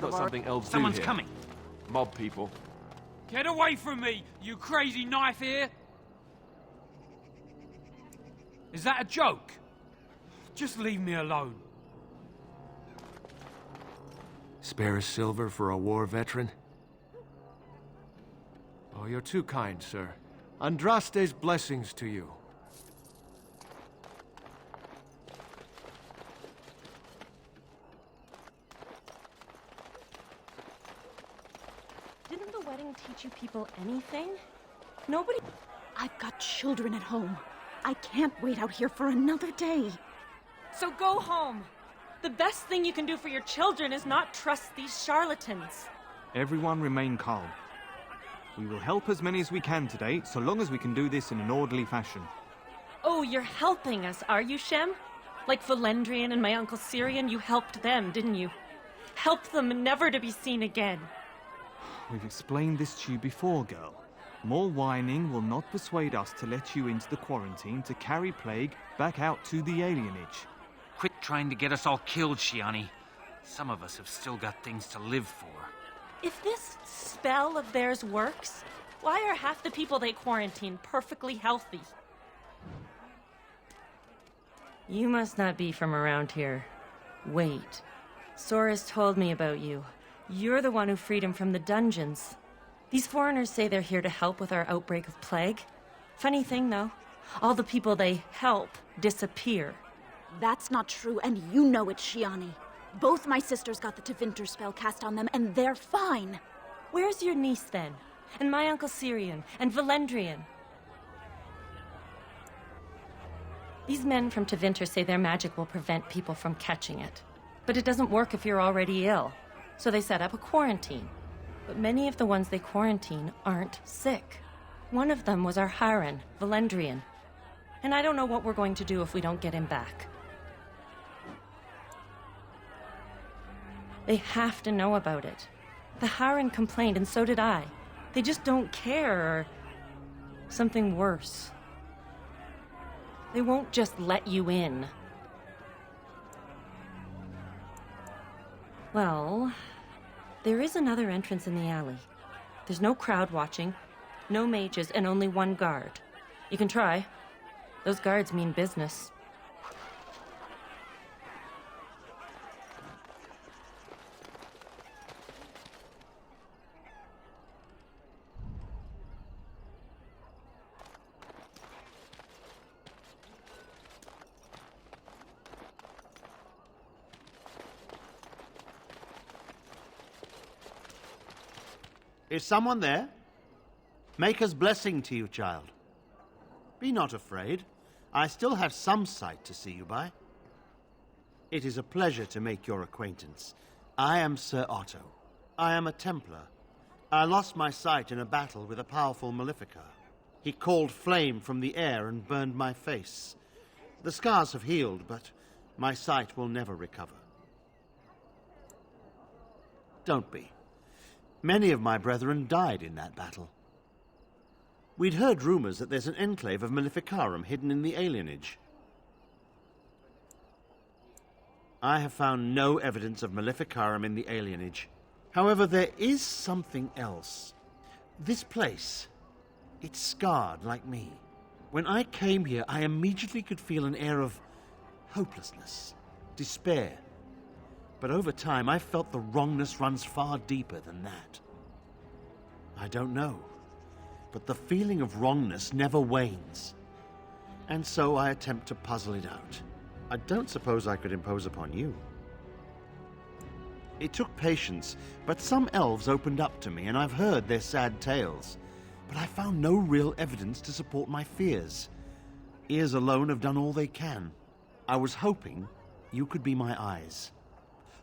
out of our... something elves do Someone's here. coming. Mob people. Get away from me, you crazy knife ear! Is that a joke? Just leave me alone. Spare a silver for a war veteran? Oh, you're too kind, sir. Andraste's blessings to you. Didn't the wedding teach you people anything? Nobody... I've got children at home. I can't wait out here for another day. So go home. The best thing you can do for your children is not trust these charlatans. Everyone remain calm. We will help as many as we can today, so long as we can do this in an orderly fashion. Oh, you're helping us, are you, Shem? Like Valendrian and my uncle Syrian, you helped them, didn't you? Helped them never to be seen again. We've explained this to you before, girl. More whining will not persuade us to let you into the quarantine to carry plague back out to the alienage. Quit trying to get us all killed, Shiani. Some of us have still got things to live for. If this spell of theirs works, why are half the people they quarantine perfectly healthy? You must not be from around here. Wait. Sora's told me about you. You're the one who freed him from the dungeons. These foreigners say they're here to help with our outbreak of plague. Funny thing, though. All the people they help disappear. That's not true, and you know it, Shiani. Both my sisters got the Tevinter spell cast on them, and they're fine. Where's your niece, then? And my uncle Syrian, and Valendrian? These men from Tevinter say their magic will prevent people from catching it. But it doesn't work if you're already ill. So they set up a quarantine. But many of the ones they quarantine aren't sick. One of them was our Haran, Valendrian. And I don't know what we're going to do if we don't get him back. They have to know about it. The Haran complained, and so did I. They just don't care, or something worse. They won't just let you in. Well, there is another entrance in the alley. There's no crowd watching, no mages, and only one guard. You can try. Those guards mean business. Is someone there? Maker's blessing to you, child. Be not afraid. I still have some sight to see you by. It is a pleasure to make your acquaintance. I am Sir Otto. I am a Templar. I lost my sight in a battle with a powerful Maleficar. He called flame from the air and burned my face. The scars have healed, but my sight will never recover. Don't be. Many of my brethren died in that battle. We'd heard rumors that there's an enclave of Maleficarum hidden in the Alienage. I have found no evidence of Maleficarum in the Alienage. However, there is something else. This place, it's scarred like me. When I came here, I immediately could feel an air of hopelessness, despair. But over time, I felt the wrongness runs far deeper than that. I don't know, but the feeling of wrongness never wanes. And so I attempt to puzzle it out. I don't suppose I could impose upon you. It took patience, but some elves opened up to me, and I've heard their sad tales. But I found no real evidence to support my fears. Ears alone have done all they can. I was hoping you could be my eyes.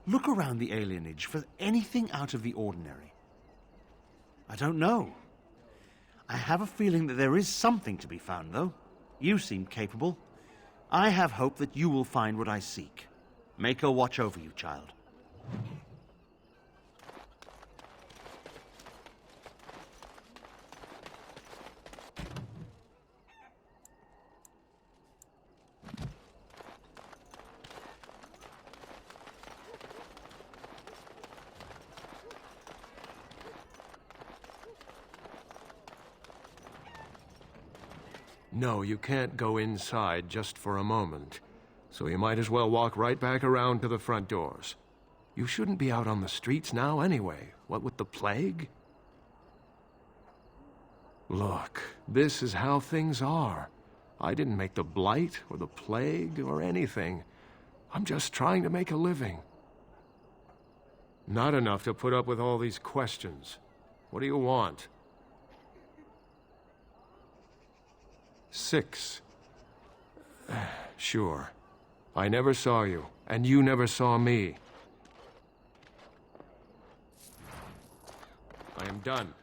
Look around the alienage for anything out of the ordinary. I don't know. I have a feeling that there is something to be found, though. You seem capable. I have hope that you will find what I seek. Make her watch over you, child. No, you can't go inside just for a moment. So you might as well walk right back around to the front doors. You shouldn't be out on the streets now anyway. What with the plague? Look, this is how things are. I didn't make the Blight or the plague or anything. I'm just trying to make a living. Not enough to put up with all these questions. What do you want? 6. Sure. I never saw you, and you never saw me. I am done.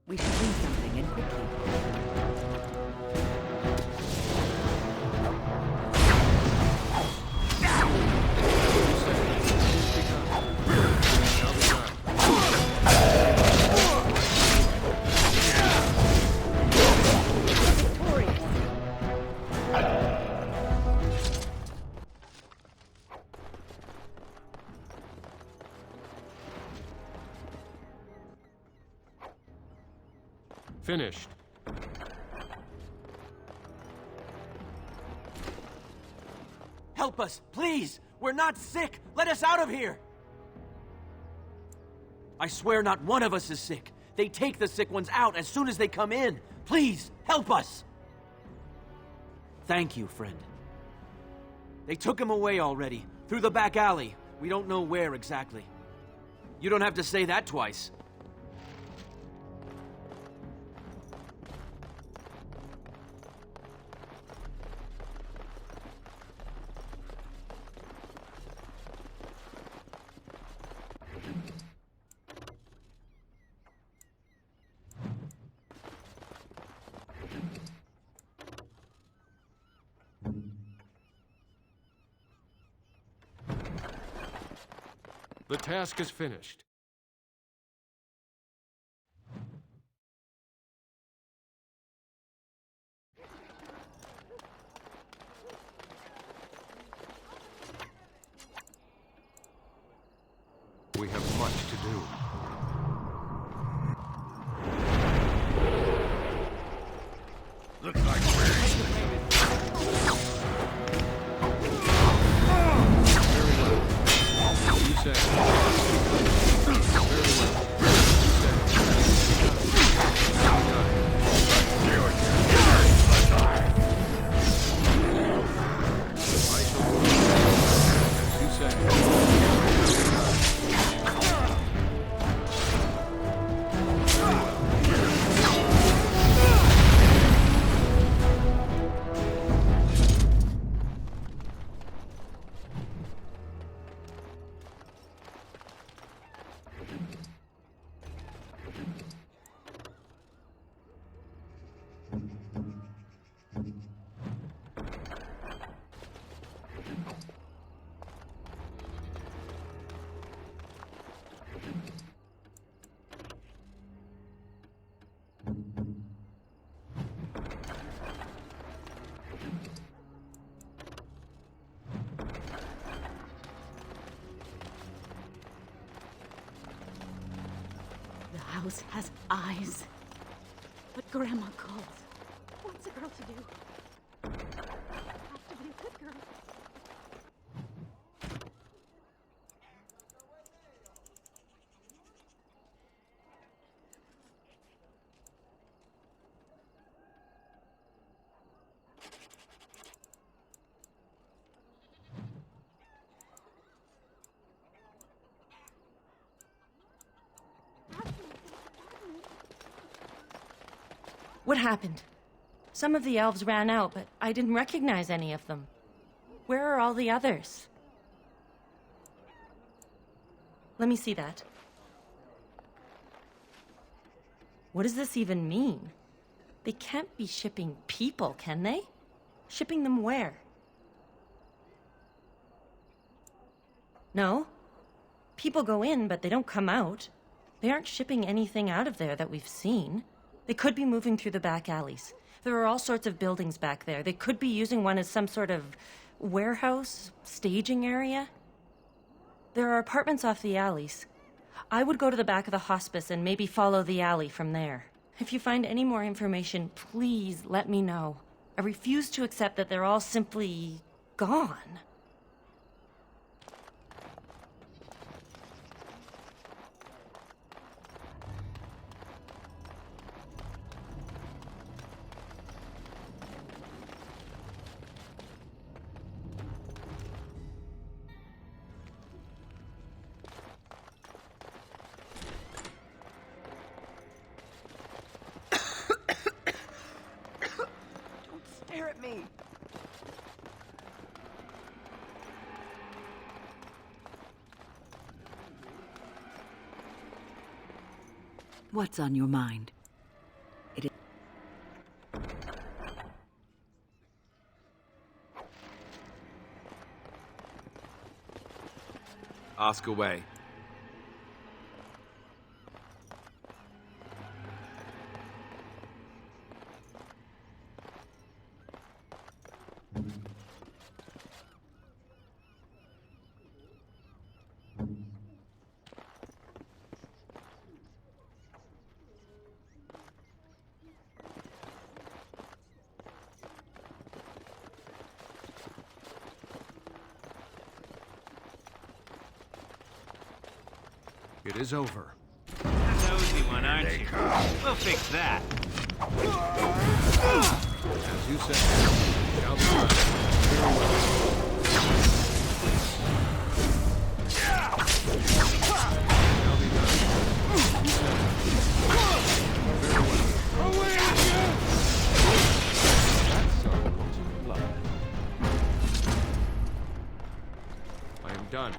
We should do something, and quickly. Finished. Help us, please! We're not sick! Let us out of here! I swear not one of us is sick. They take the sick ones out as soon as they come in. Please, help us! Thank you, friend. They took him away already, through the back alley. We don't know where exactly. You don't have to say that twice. The task is finished. We have much to do. Looks like we're... You say. Very well. The house has eyes. But Grandma called. What's a girl to do? Have to be a good girl. What happened? Some of the elves ran out, but I didn't recognize any of them. Where are all the others? Let me see that. What does this even mean? They can't be shipping people, can they? Shipping them where? No. People go in, but they don't come out. They aren't shipping anything out of there that we've seen. They could be moving through the back alleys. There are all sorts of buildings back there. They could be using one as some sort of warehouse, staging area. There are apartments off the alleys. I would go to the back of the hospice and maybe follow the alley from there. If you find any more information, please let me know. I refuse to accept that they're all simply gone. Stare at me. What's on your mind? Ask away. It is over. Nosy one, aren't you? We'll fix that. As you said, shall be done. Very well. Shall be done. Very well. Away with you! That son wasn't blood. I am done.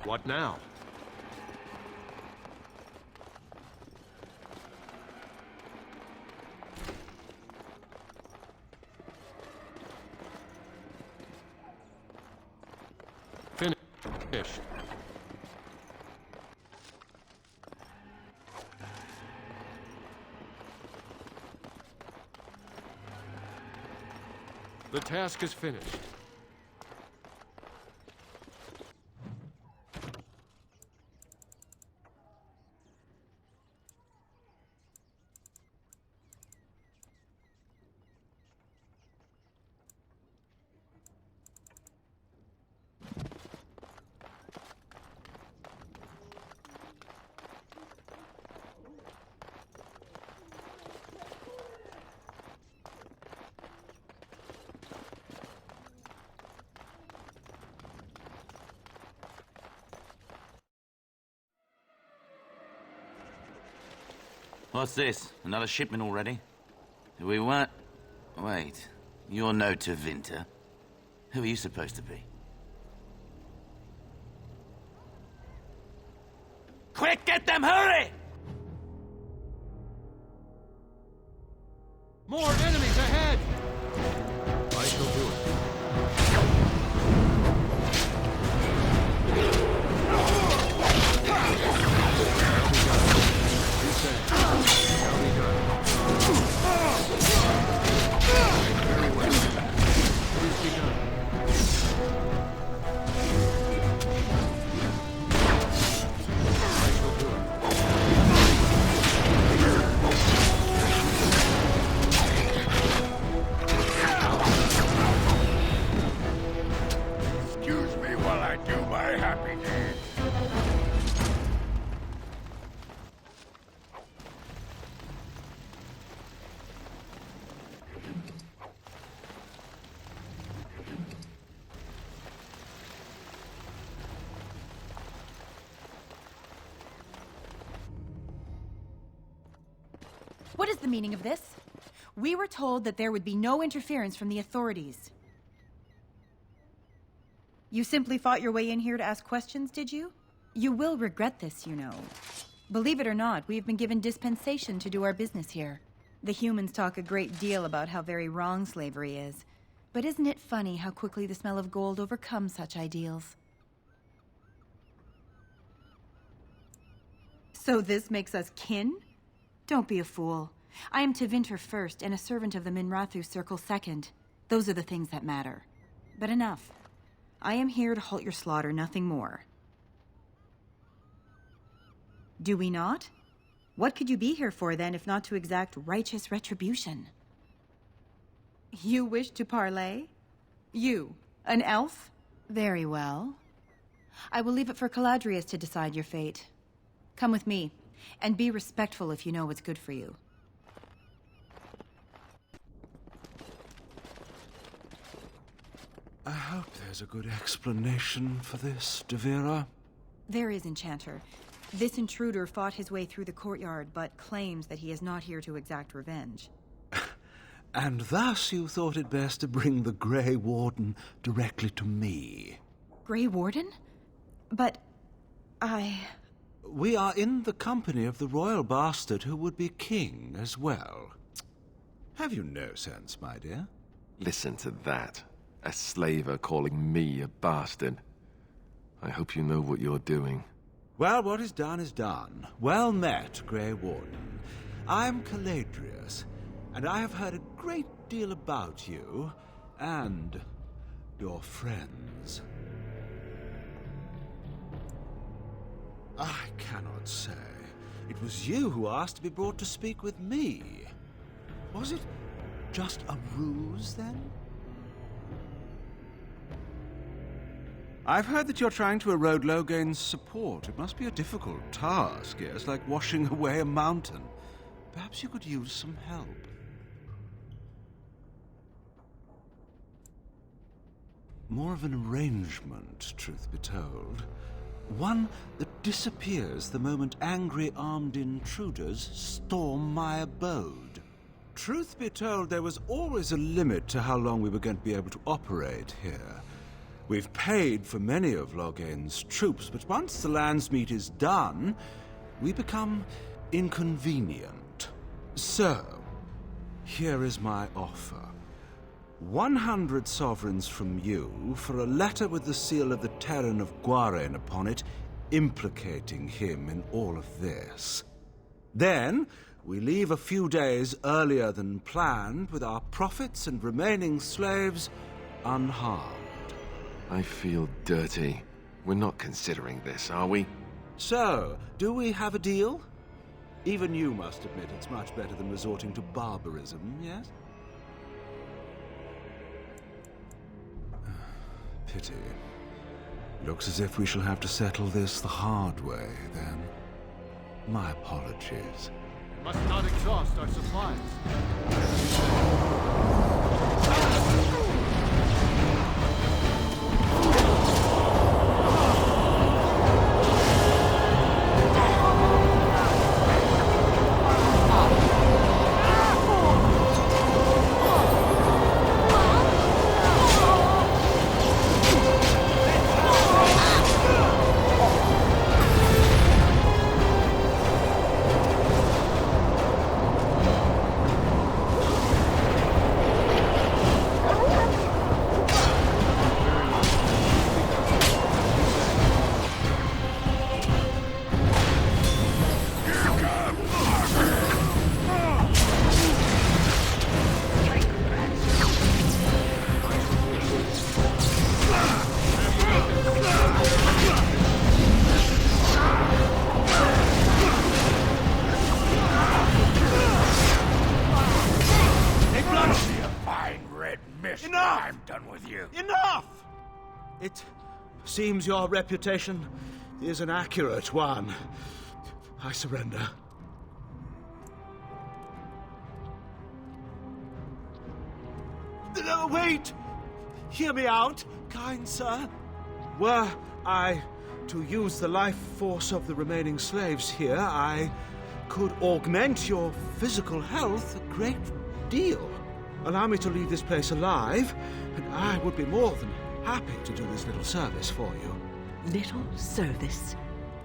What now? Finished. The task is finished. What's this? Another shipment already? Do we want... Wait, you're no Tevinter. Who are you supposed to be? Quick, get them, hurry! More enemies ahead! I shall do it. You said, shall be done. Very well. It is begun. I shall do it. Excuse me while I do my happy dance. What is the meaning of this? We were told that there would be no interference from the authorities. You simply fought your way in here to ask questions, did you? You will regret this, you know. Believe it or not, we have been given dispensation to do our business here. The humans talk a great deal about how very wrong slavery is. But isn't it funny how quickly the smell of gold overcomes such ideals? So this makes us kin? Don't be a fool. I am Tevinter first, and a servant of the Minrathu Circle second. Those are the things that matter. But enough. I am here to halt your slaughter, nothing more. Do we not? What could you be here for, then, if not to exact righteous retribution? You wish to parley? You, an elf? Very well. I will leave it for Caladrius to decide your fate. Come with me, and be respectful if you know what's good for you. I hope there's a good explanation for this, Devira. There is, Enchanter. This intruder fought his way through the courtyard, but claims that he is not here to exact revenge. And thus you thought it best to bring the Grey Warden directly to me. Grey Warden? But We are in the company of the royal bastard who would be king as well. Have you no sense, my dear? Listen to that. A slaver calling me a bastard. I hope you know what you're doing. Well, what is done is done. Well met, Grey Warden. I'm Caladrius, and I have heard a great deal about you and your friends. I cannot say. It was you who asked to be brought to speak with me. Was it just a ruse, then? I've heard that you're trying to erode Logain's support. It must be a difficult task, yes, like washing away a mountain. Perhaps you could use some help. More of an arrangement, truth be told. One that disappears the moment angry armed intruders storm my abode. Truth be told, there was always a limit to how long we were going to be able to operate here. We've paid for many of Logain's troops, but once the Landsmeet is done, we become inconvenient. So, here is my offer. 100 sovereigns from you for a letter with the seal of the Terran of Gwaren upon it, implicating him in all of this. Then, we leave a few days earlier than planned with our profits and remaining slaves unharmed. I feel dirty. We're not considering this, are we? So, do we have a deal? Even you must admit it's much better than resorting to barbarism, yes? Pity. Looks as if we shall have to settle this the hard way, then. My apologies. We must not exhaust our supplies. It seems your reputation is an accurate one. I surrender. No, wait! Hear me out, kind sir. Were I to use the life force of the remaining slaves here, I could augment your physical health a great deal. Allow me to leave this place alive, and I would be more than happy to do this little service for you. Little service?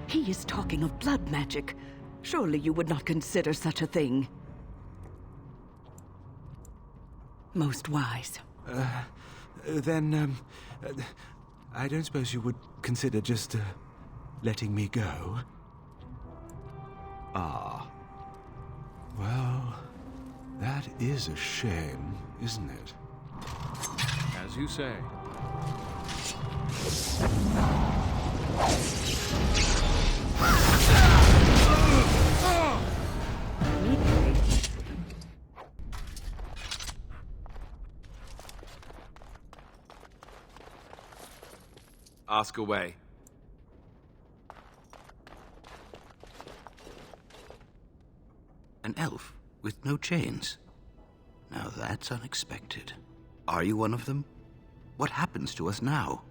He is talking of blood magic. Surely you would not consider such a thing. Most wise. Then, I don't suppose you would consider just, letting me go? Ah. Well, that is a shame, isn't it? As you say. Ask away. An elf with no chains. Now that's unexpected. Are you one of them? What happens to us now?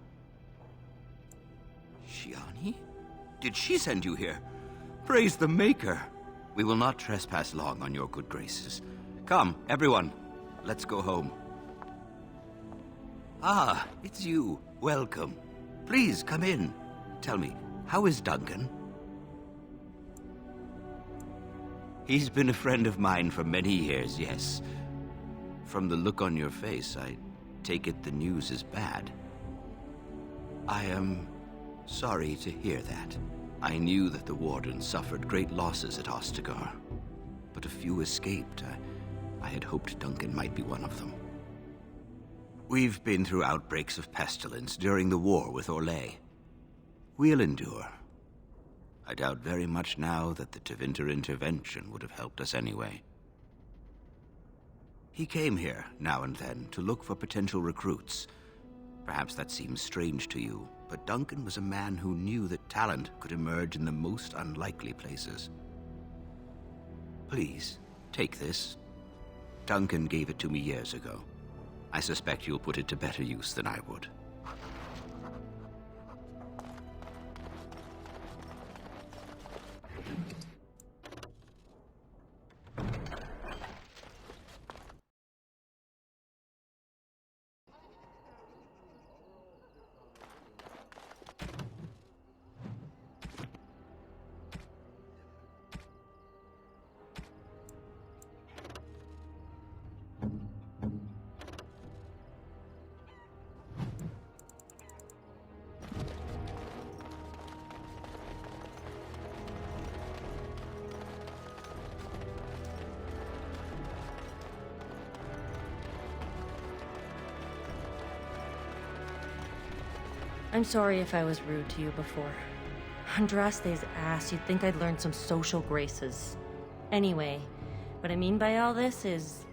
Shiani? Did she send you here? Praise the Maker! We will not trespass long on your good graces. Come, everyone, let's go home. Ah, it's you. Welcome. Please, come in. Tell me, how is Duncan? He's been a friend of mine for many years, yes. From the look on your face, I take it the news is bad. I am sorry to hear that. I knew that the Wardens suffered great losses at Ostagar, but a few escaped. I had hoped Duncan might be one of them. We've been through outbreaks of pestilence during the war with Orlais. We'll endure. I doubt very much now that the Tevinter intervention would have helped us anyway. He came here, now and then, to look for potential recruits. Perhaps that seems strange to you, but Duncan was a man who knew that talent could emerge in the most unlikely places. Please, take this. Duncan gave it to me years ago. I suspect you'll put it to better use than I would. I'm sorry if I was rude to you before. Andraste's ass, you'd think I'd learned some social graces. Anyway, what I mean by all this is...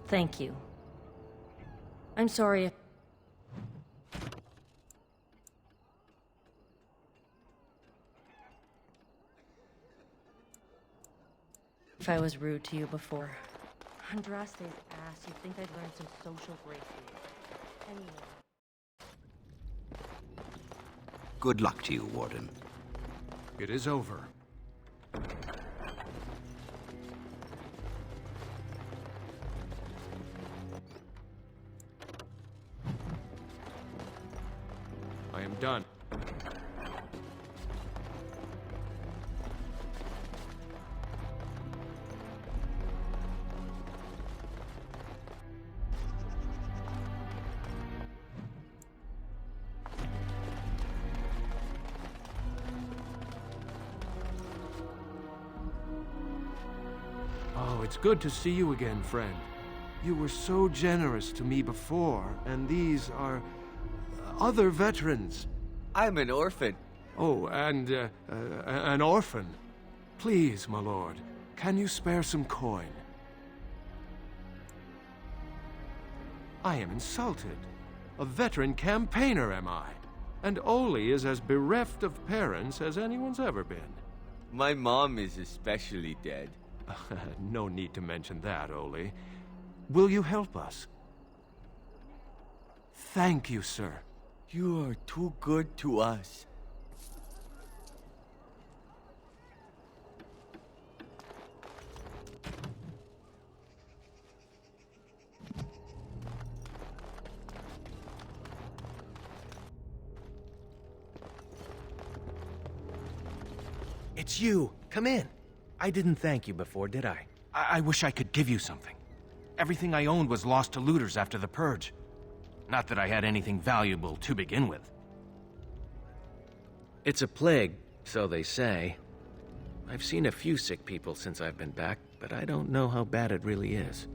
thank you. I'm sorry if I was rude to you before. Andraste's ass, you'd think I'd learned some social graces. Anyway... Good luck to you, Warden. It is over. I am done. Oh, it's good to see you again, friend. You were so generous to me before, and these are other veterans. I'm an orphan. Oh, and an orphan. Please, my lord, can you spare some coin? I am insulted. A veteran campaigner, am I? And Oli is as bereft of parents as anyone's ever been. My mom is especially dead. No need to mention that, Oli. Will you help us? Thank you, sir. You are too good to us. It's you. Come in. I didn't thank you before, did I? I wish I could give you something. Everything I owned was lost to looters after the Purge. Not that I had anything valuable to begin with. It's a plague, so they say. I've seen a few sick people since I've been back, but I don't know how bad it really is.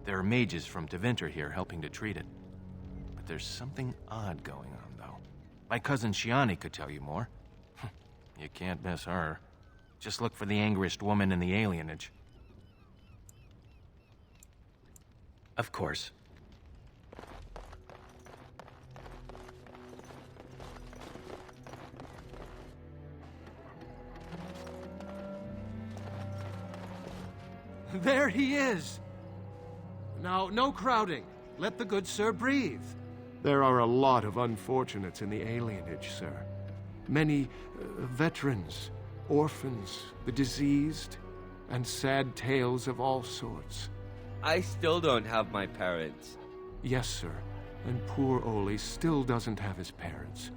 There are mages from Tevinter here helping to treat it. But there's something odd going on, though. My cousin Shiani could tell you more. You can't miss her. Just look for the angriest woman in the Alienage. Of course. There he is! Now, no crowding. Let the good sir breathe. There are a lot of unfortunates in the alienage, sir. Many veterans, orphans, the diseased, and sad tales of all sorts. I still don't have my parents. Yes, sir. And poor Oli still doesn't have his parents.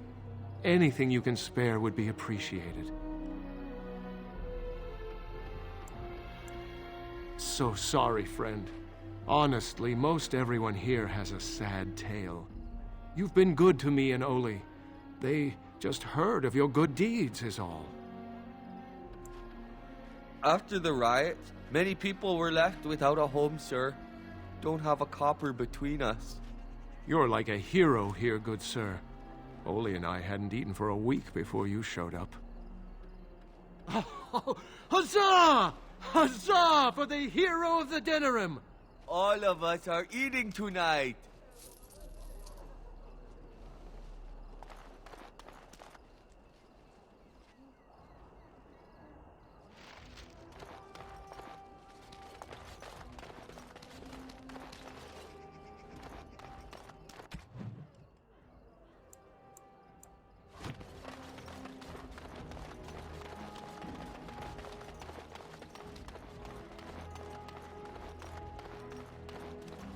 Anything you can spare would be appreciated. So sorry, friend. Honestly, most everyone here has a sad tale. You've been good to me and Oli. They just heard of your good deeds, is all. After the riots, many people were left without a home, sir. Don't have a copper between us. You're like a hero here, good sir. Oli and I hadn't eaten for a week before you showed up. Oh, huzzah! Huzzah for the hero of the Denerim! All of us are eating tonight.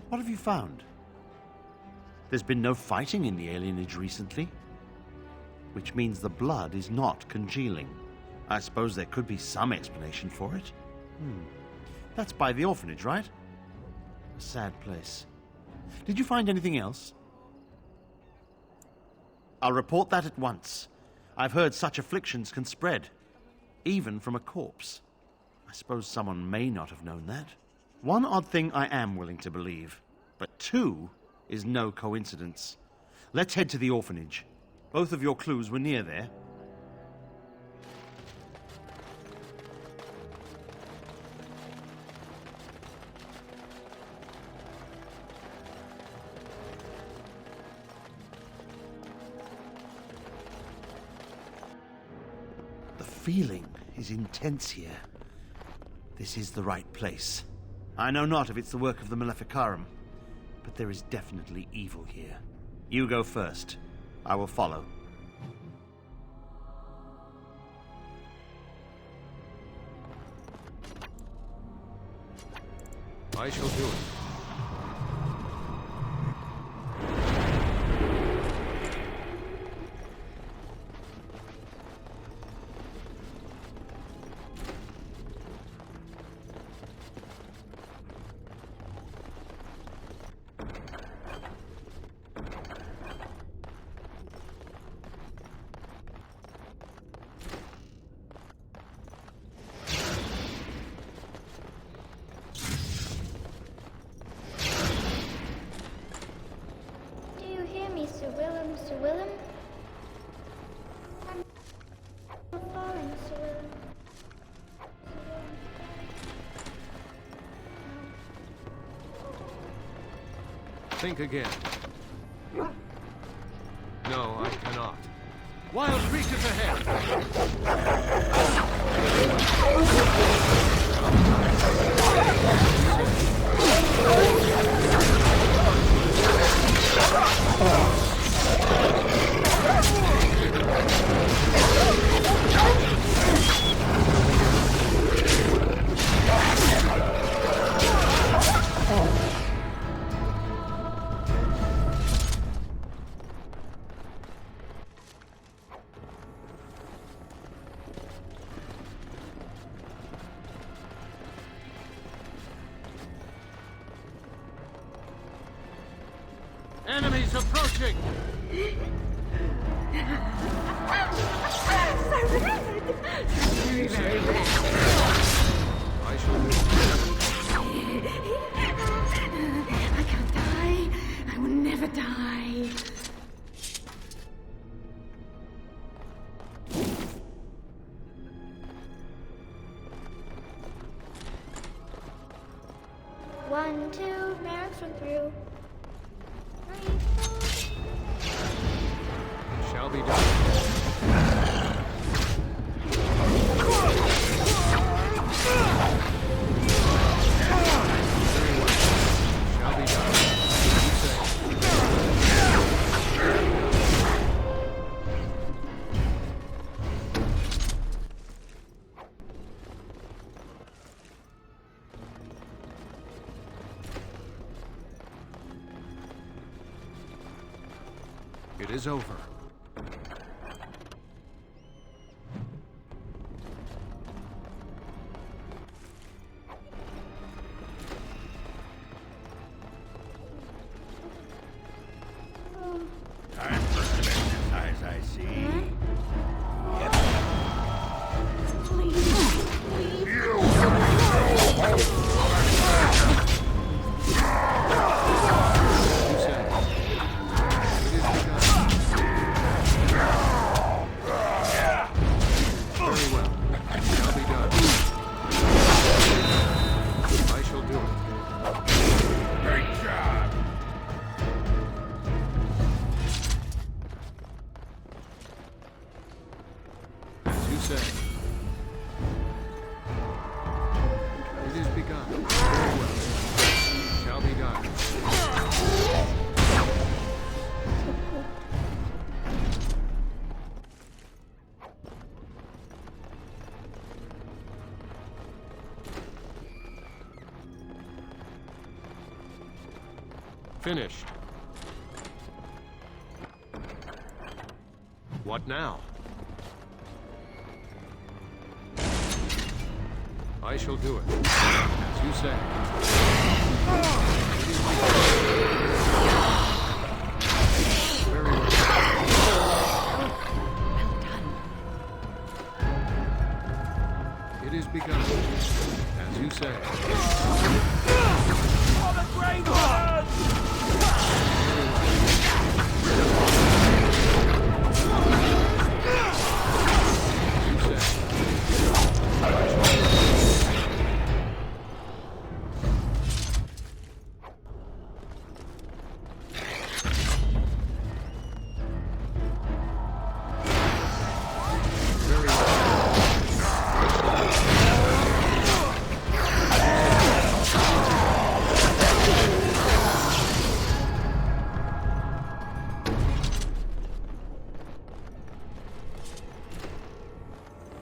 What have you found? There's been no fighting in the alienage recently, which means the blood is not congealing. I suppose there could be some explanation for it. That's by the orphanage, right? A sad place. Did you find anything else? I'll report that at once. I've heard such afflictions can spread, even from a corpse. I suppose someone may not have known that. One odd thing I am willing to believe, but two is no coincidence. Let's head to the orphanage. Both of your clues were near there. The feeling is intense here. This is the right place. I know not if it's the work of the Maleficarum, but there is definitely evil here. You go first. I will follow. I shall do it. Sir Willem? I'm falling, Sir Willem. Think again. No, I cannot. Wild creatures ahead! Enemies approaching! Very, very bad. I shall do it. I can't die. I will never die. One, two, Merrick's went through. Shall be done. It is over. Time for some exercise, I see. Very well. Shall be done. I shall do it. Great job. As you say. It is begun. Very well. Shall be done. Finished. What now? I shall do it. As you say. Very well. It is begun. As you say. For the Grey Wardens!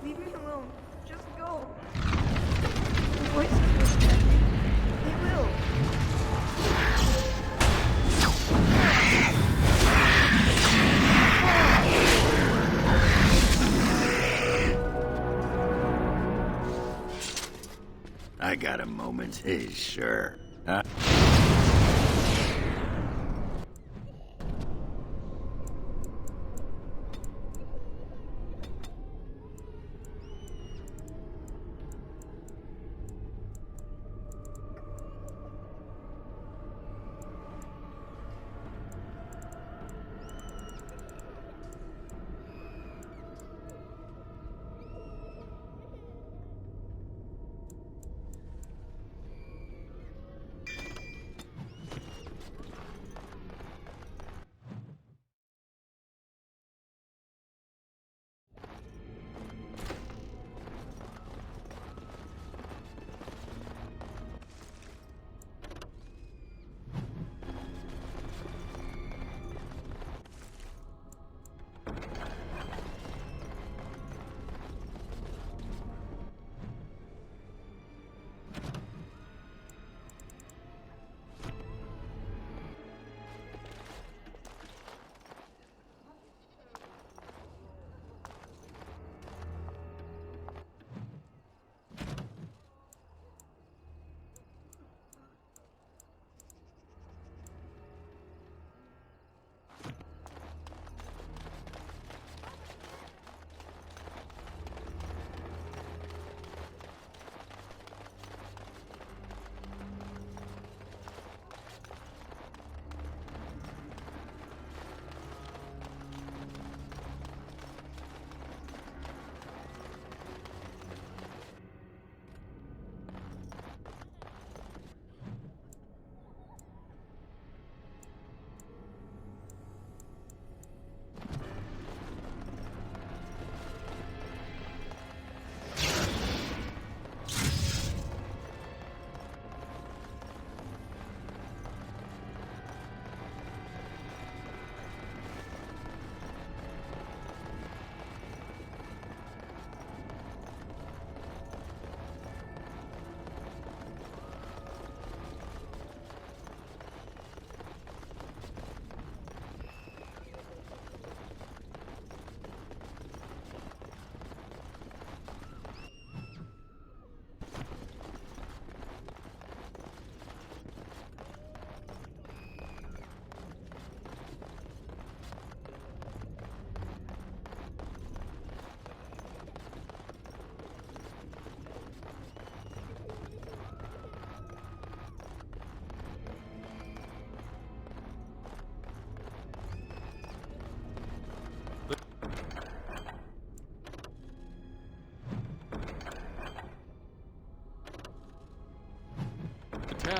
Leave me alone. Just go. The voices will protect me. They will. I got a moment, sure.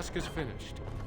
task is finished.